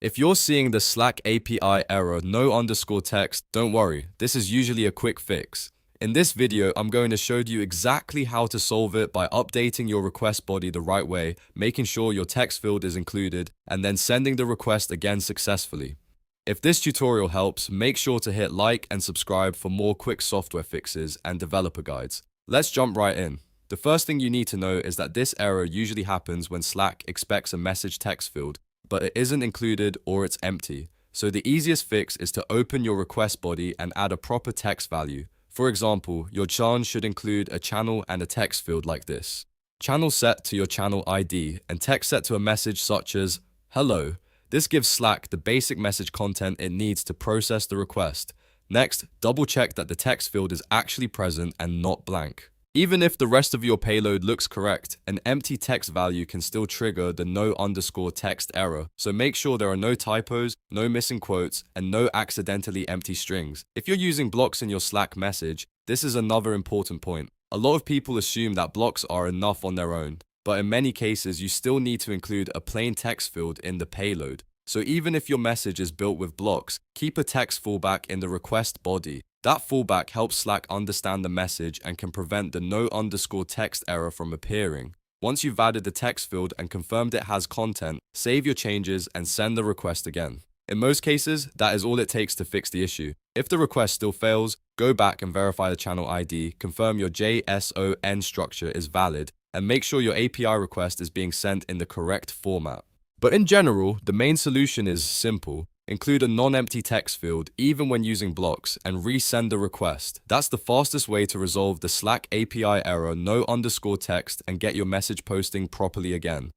If you're seeing the Slack API error no underscore text, don't worry, this is usually a quick fix. In this video, I'm going to show you exactly how to solve it by updating your request body the right way, making sure your text field is included, and then sending the request again successfully. If this tutorial helps, make sure to hit like and subscribe for more quick software fixes and developer guides. Let's jump right in. The first thing you need to know is that this error usually happens when Slack expects a message text field, but it isn't included or it's empty. So the easiest fix is to open your request body and add a proper text value. For example, your charn should include a channel and a text field like this. Channel set to your channel ID and text set to a message such as, "Hello." This gives Slack the basic message content it needs to process the request. Next, double check that the text field is actually present and not blank. Even if the rest of your payload looks correct, an empty text value can still trigger the no underscore text error, so make sure there are no typos, no missing quotes, and no accidentally empty strings. If you're using blocks in your Slack message, this is another important point. A lot of people assume that blocks are enough on their own, but in many cases you still need to include a plain text field in the payload. So even if your message is built with blocks, keep a text fallback in the request body. That fallback helps Slack understand the message and can prevent the no underscore text error from appearing. Once you've added the text field and confirmed it has content, save your changes and send the request again. In most cases, that is all it takes to fix the issue. If the request still fails, go back and verify the channel ID, confirm your JSON structure is valid, and make sure your API request is being sent in the correct format. But in general, the main solution is simple. Include a non-empty text field even when using blocks and resend the request. That's the fastest way to resolve the Slack API error no underscore text and get your message posting properly again.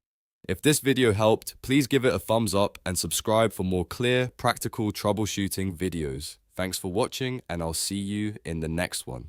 If this video helped, please give it a thumbs up and subscribe for more clear, practical troubleshooting videos. Thanks for watching, and I'll see you in the next one.